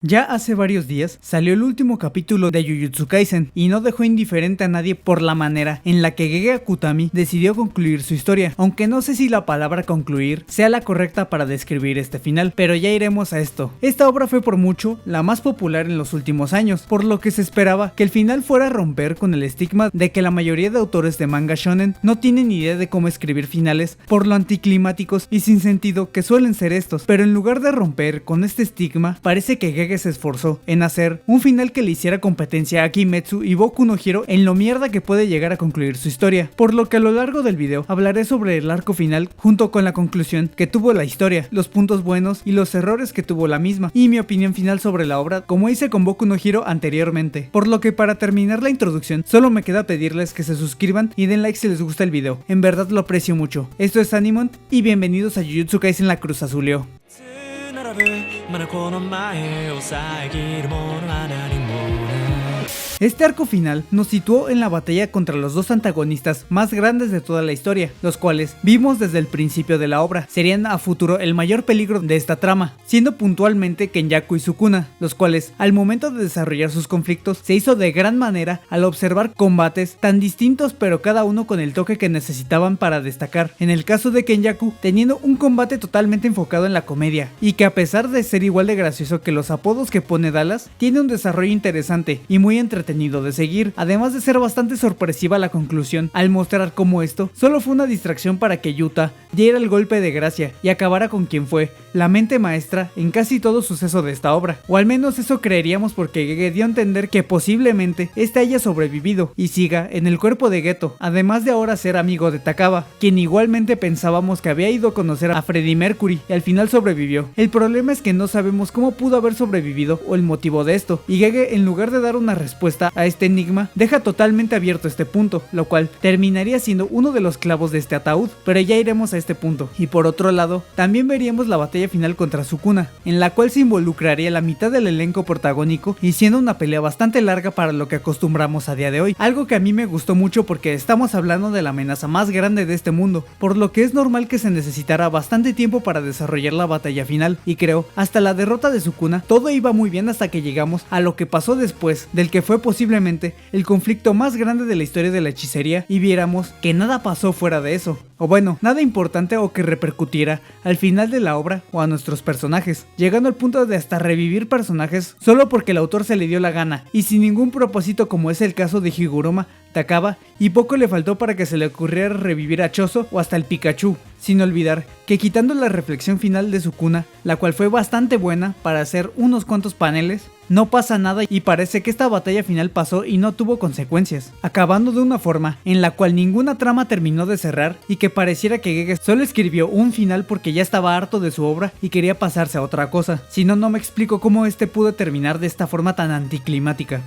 Ya hace varios días salió el último capítulo de Jujutsu Kaisen y no dejó indiferente a nadie por la manera en la que Gege Akutami decidió concluir su historia, aunque no sé si la palabra concluir sea la correcta para describir este final, pero ya iremos a esto. Esta obra fue por mucho la más popular en los últimos años, por lo que se esperaba que el final fuera a romper con el estigma de que la mayoría de autores de manga shonen no tienen idea de cómo escribir finales por lo anticlimáticos y sin sentido que suelen ser estos, pero en lugar de romper con este estigma, parece que Gege se esforzó en hacer un final que le hiciera competencia a Kimetsu y Boku no Hero en lo mierda que puede llegar a concluir su historia, por lo que a lo largo del video hablaré sobre el arco final junto con la conclusión que tuvo la historia, los puntos buenos y los errores que tuvo la misma, y mi opinión final sobre la obra como hice con Boku no Hero anteriormente, por lo que para terminar la introducción solo me queda pedirles que se suscriban y den like si les gusta el video, en verdad lo aprecio mucho. Esto es Animon y bienvenidos a Jujutsu Kaisen la Cruz Azuleo. Este arco final nos situó en la batalla contra los dos antagonistas más grandes de toda la historia, los cuales vimos desde el principio de la obra serían a futuro el mayor peligro de esta trama, siendo puntualmente Kenjaku y Sukuna, los cuales al momento de desarrollar sus conflictos se hizo de gran manera al observar combates tan distintos pero cada uno con el toque que necesitaban para destacar. En el caso de Kenjaku, teniendo un combate totalmente enfocado en la comedia, y que a pesar de ser igual de gracioso que los apodos que pone Dallas, tiene un desarrollo interesante y muy entretenido de seguir, además de ser bastante sorpresiva la conclusión al mostrar cómo esto solo fue una distracción para que Yuta diera el golpe de gracia y acabara con quien fue la mente maestra en casi todo suceso de esta obra, o al menos eso creeríamos porque Gege dio a entender que posiblemente este haya sobrevivido y siga en el cuerpo de Geto, además de ahora ser amigo de Takaba, quien igualmente pensábamos que había ido a conocer a Freddie Mercury y al final sobrevivió. El problema es que no sabemos cómo pudo haber sobrevivido o el motivo de esto, y Gege en lugar de dar una respuesta a este enigma deja totalmente abierto este punto, lo cual terminaría siendo uno de los clavos de este ataúd, pero ya iremos a este punto. Y por otro lado, también veríamos la batalla final contra Sukuna, en la cual se involucraría la mitad del elenco protagónico y siendo una pelea bastante larga para lo que acostumbramos a día de hoy, algo que a mí me gustó mucho porque estamos hablando de la amenaza más grande de este mundo, por lo que es normal que se necesitara bastante tiempo para desarrollar la batalla final, y creo, hasta la derrota de Sukuna, todo iba muy bien hasta que llegamos a lo que pasó después, del que fue posiblemente el conflicto más grande de la historia de la hechicería, y viéramos que nada pasó fuera de eso, o bueno, nada importante o que repercutiera al final de la obra o a nuestros personajes, llegando al punto de hasta revivir personajes solo porque el autor se le dio la gana y sin ningún propósito, como es el caso de Higuruma, Takaba, y poco le faltó para que se le ocurriera revivir a Choso o hasta el Pikachu, sin olvidar que quitando la reflexión final de Sukuna, la cual fue bastante buena para hacer unos cuantos paneles, no pasa nada y parece que esta batalla final pasó y no tuvo consecuencias, acabando de una forma en la cual ninguna trama terminó de cerrar y que pareciera que Gege solo escribió un final porque ya estaba harto de su obra y quería pasarse a otra cosa, si no, no me explico cómo este pudo terminar de esta forma tan anticlimática.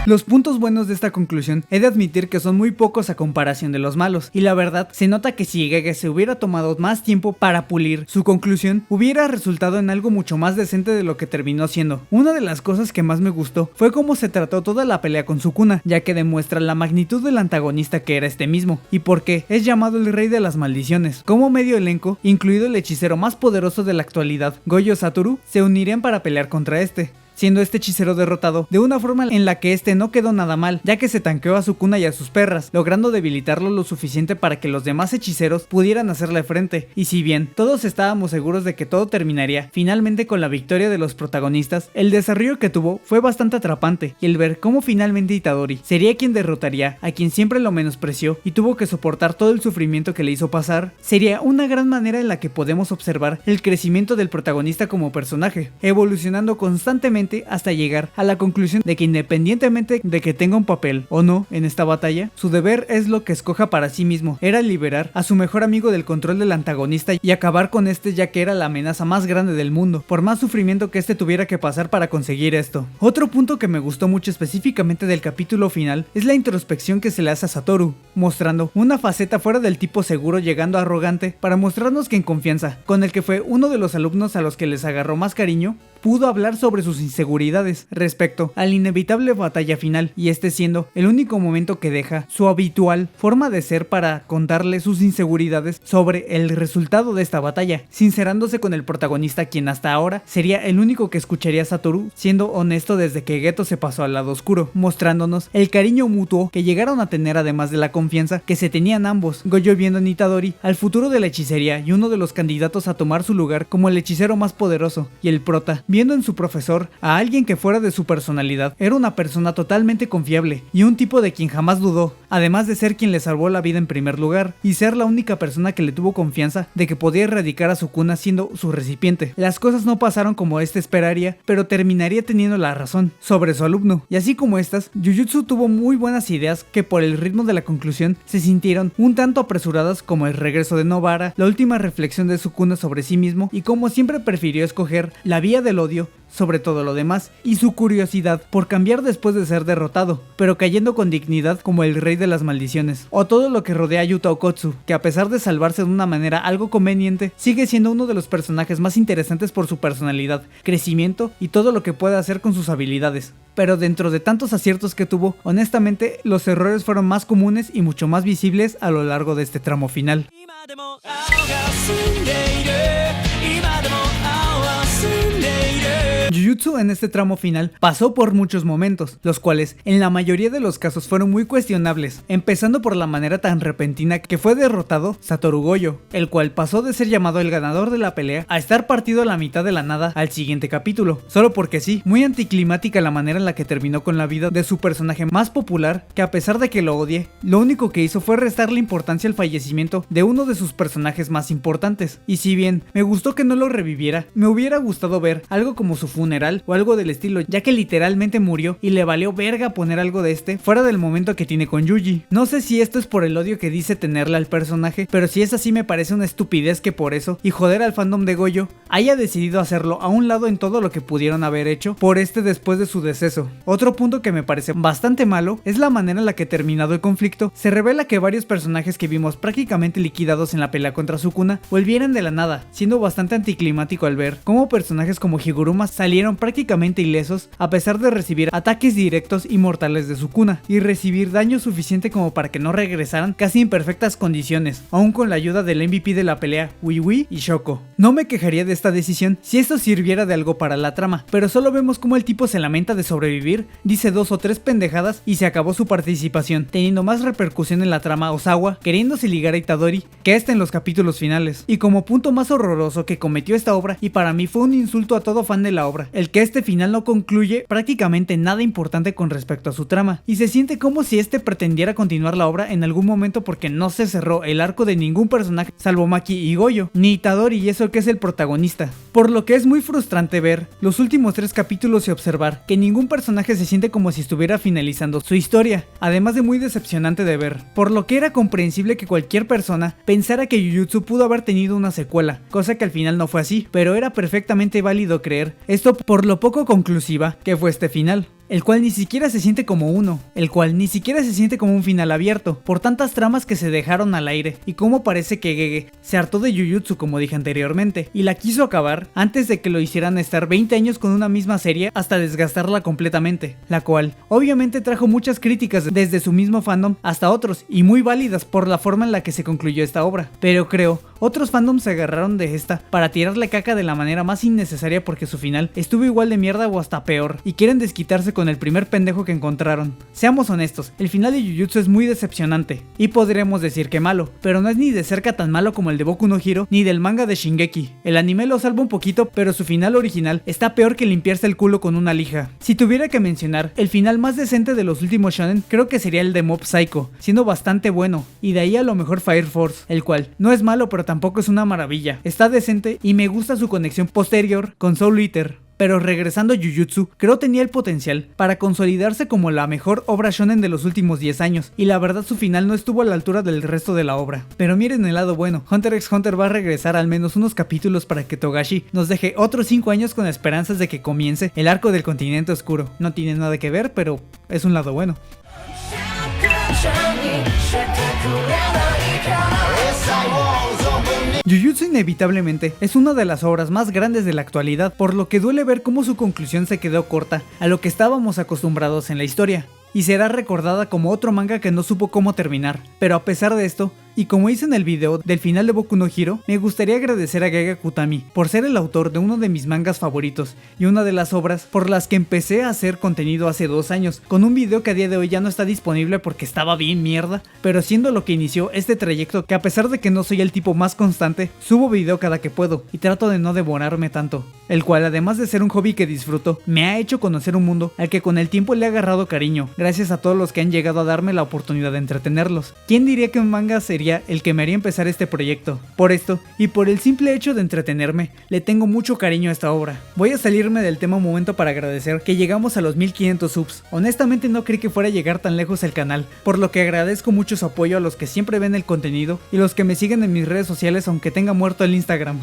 Los puntos buenos de esta conclusión he de admitir que son muy pocos a comparación de los malos, y la verdad se nota que si Gege se hubiera tomado más tiempo para pulir su conclusión, hubiera resultado en algo mucho más decente de lo que terminó siendo. Una de las cosas que más me gustó fue cómo se trató toda la pelea con Sukuna, ya que demuestra la magnitud del antagonista que era este mismo, y por qué es llamado el rey de las maldiciones. Como medio elenco, incluido el hechicero más poderoso de la actualidad, Gojo Satoru, se unirían para pelear contra este, siendo este hechicero derrotado de una forma en la que este no quedó nada mal, ya que se tanqueó a Sukuna y a sus perras, logrando debilitarlo lo suficiente para que los demás hechiceros pudieran hacerle frente. Y si bien todos estábamos seguros de que todo terminaría finalmente con la victoria de los protagonistas, el desarrollo que tuvo fue bastante atrapante, y el ver cómo finalmente Itadori sería quien derrotaría a quien siempre lo menospreció y tuvo que soportar todo el sufrimiento que le hizo pasar, sería una gran manera en la que podemos observar el crecimiento del protagonista como personaje, evolucionando constantemente hasta llegar a la conclusión de que independientemente de que tenga un papel o no en esta batalla, su deber es lo que escoja para sí mismo, era liberar a su mejor amigo del control del antagonista y acabar con este, ya que era la amenaza más grande del mundo, por más sufrimiento que este tuviera que pasar para conseguir esto. Otro punto que me gustó mucho específicamente del capítulo final es la introspección que se le hace a Satoru, mostrando una faceta fuera del tipo seguro llegando arrogante para mostrarnos que en confianza, con el que fue uno de los alumnos a los que les agarró más cariño, pudo hablar sobre sus inseguridades respecto a la inevitable batalla final, y este siendo el único momento que deja su habitual forma de ser para contarle sus inseguridades sobre el resultado de esta batalla, sincerándose con el protagonista, quien hasta ahora sería el único que escucharía a Satoru, siendo honesto desde que Geto se pasó al lado oscuro, mostrándonos el cariño mutuo que llegaron a tener, además de la confianza que se tenían ambos. Goyo viendo en Itadori al futuro de la hechicería y uno de los candidatos a tomar su lugar como el hechicero más poderoso, y el prota viendo en su profesor a alguien que fuera de su personalidad era una persona totalmente confiable y un tipo de quien jamás dudó, además de ser quien le salvó la vida en primer lugar y ser la única persona que le tuvo confianza de que podía erradicar a Sukuna siendo su recipiente. Las cosas no pasaron como este esperaría, pero terminaría teniendo la razón sobre su alumno, y así como estas, Jujutsu tuvo muy buenas ideas que por el ritmo de la conclusión se sintieron un tanto apresuradas, como el regreso de Nobara, la última reflexión de Sukuna sobre sí mismo y como siempre prefirió escoger la vía del odio sobre todo lo demás, y su curiosidad por cambiar después de ser derrotado, pero cayendo con dignidad como el rey de las maldiciones, o todo lo que rodea a Yuta Okkotsu, que a pesar de salvarse de una manera algo conveniente, sigue siendo uno de los personajes más interesantes por su personalidad, crecimiento y todo lo que puede hacer con sus habilidades. Pero dentro de tantos aciertos que tuvo, honestamente los errores fueron más comunes y mucho más visibles a lo largo de este tramo final. Jujutsu en este tramo final pasó por muchos momentos, los cuales en la mayoría de los casos fueron muy cuestionables, empezando por la manera tan repentina que fue derrotado Satoru Gojo, el cual pasó de ser llamado el ganador de la pelea a estar partido a la mitad de la nada al siguiente capítulo, solo porque sí, muy anticlimática la manera en la que terminó con la vida de su personaje más popular, que a pesar de que lo odie, lo único que hizo fue restarle importancia al fallecimiento de uno de sus personajes más importantes, y si bien me gustó que no lo reviviera, me hubiera gustado ver algo como su funeral o algo del estilo, ya que literalmente murió y le valió verga poner algo de este fuera del momento que tiene con Yuji. No sé si esto es por el odio que dice tenerle al personaje, pero si es así me parece una estupidez que por eso, y joder al fandom de Gojo, haya decidido hacerlo a un lado en todo lo que pudieron haber hecho por este después de su deceso. Otro punto que me parece bastante malo es la manera en la que terminado el conflicto, se revela que varios personajes que vimos prácticamente liquidados en la pelea contra Sukuna volvieron de la nada, siendo bastante anticlimático al ver cómo personajes como Higuruma salieron prácticamente ilesos a pesar de recibir ataques directos y mortales de Sukuna y recibir daño suficiente como para que no regresaran casi en perfectas condiciones, aún con la ayuda del MVP de la pelea, Wiwi y Shoko. No me quejaría de esta decisión si esto sirviera de algo para la trama, pero solo vemos como el tipo se lamenta de sobrevivir, dice 2 o 3 pendejadas y se acabó su participación, teniendo más repercusión en la trama Osawa queriéndose ligar a Itadori que esta en los capítulos finales. Y como punto más horroroso que cometió esta obra, y para mí fue un insulto a todo fan de la obra, el que este final no concluye prácticamente nada importante con respecto a su trama, y se siente como si este pretendiera continuar la obra en algún momento porque no se cerró el arco de ningún personaje salvo Maki y Gojo, ni Itadori y eso que es el protagonista, por lo que es muy frustrante ver los últimos 3 capítulos y observar que ningún personaje se siente como si estuviera finalizando su historia, además de muy decepcionante de ver, por lo que era comprensible que cualquier persona pensara que Jujutsu pudo haber tenido una secuela, cosa que al final no fue así, pero era perfectamente válido creer esto por lo poco conclusiva que fue este final, el cual ni siquiera se siente como uno, el cual ni siquiera se siente como un final abierto, por tantas tramas que se dejaron al aire, y como parece que Gege se hartó de Jujutsu como dije anteriormente, y la quiso acabar antes de que lo hicieran estar 20 años con una misma serie hasta desgastarla completamente, la cual obviamente trajo muchas críticas desde su mismo fandom hasta otros, y muy válidas por la forma en la que se concluyó esta obra, pero creo otros fandoms se agarraron de esta para tirarle caca de la manera más innecesaria porque su final estuvo igual de mierda o hasta peor, y quieren desquitarse con el primer pendejo que encontraron. Seamos honestos, el final de Jujutsu es muy decepcionante, y podríamos decir que malo, pero no es ni de cerca tan malo como el de Boku no Hero ni del manga de Shingeki. El anime lo salva un poquito, pero su final original está peor que limpiarse el culo con una lija. Si tuviera que mencionar el final más decente de los últimos shonen, creo que sería el de Mob Psycho, siendo bastante bueno, y de ahí a lo mejor Fire Force, el cual no es malo pero tampoco es una maravilla, está decente y me gusta su conexión posterior con Soul Eater. Pero regresando a Jujutsu, creo tenía el potencial para consolidarse como la mejor obra shonen de los últimos 10 años, y la verdad su final no estuvo a la altura del resto de la obra. Pero miren el lado bueno, Hunter x Hunter va a regresar al menos unos capítulos para que Togashi nos deje otros 5 años con esperanzas de que comience el arco del continente oscuro. No tiene nada que ver, pero es un lado bueno. Jujutsu inevitablemente es una de las obras más grandes de la actualidad, por lo que duele ver cómo su conclusión se quedó corta a lo que estábamos acostumbrados en la historia, y será recordada como otro manga que no supo cómo terminar. Pero a pesar de esto, y como hice en el video del final de Boku no Hero, me gustaría agradecer a Gege Akutami por ser el autor de uno de mis mangas favoritos y una de las obras por las que empecé a hacer contenido hace 2 años, con un video que a día de hoy ya no está disponible porque estaba bien mierda, pero siendo lo que inició este trayecto, que a pesar de que no soy el tipo más constante, subo video cada que puedo y trato de no devorarme tanto, el cual, además de ser un hobby que disfruto, me ha hecho conocer un mundo al que con el tiempo le he agarrado cariño, gracias a todos los que han llegado a darme la oportunidad de entretenerlos. ¿Quién diría que un manga sería el que me haría empezar este proyecto? Por esto, y por el simple hecho de entretenerme, le tengo mucho cariño a esta obra. Voy a salirme del tema un momento para agradecer que llegamos a los 1500 subs. Honestamente no creí que fuera a llegar tan lejos el canal, por lo que agradezco mucho su apoyo a los que siempre ven el contenido y los que me siguen en mis redes sociales aunque tenga muerto el Instagram.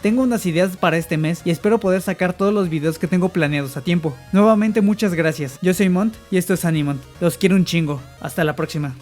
Tengo unas ideas para este mes y espero poder sacar todos los videos que tengo planeados a tiempo. Nuevamente muchas gracias, yo soy Mont y esto es Animont. Los quiero un chingo, hasta la próxima.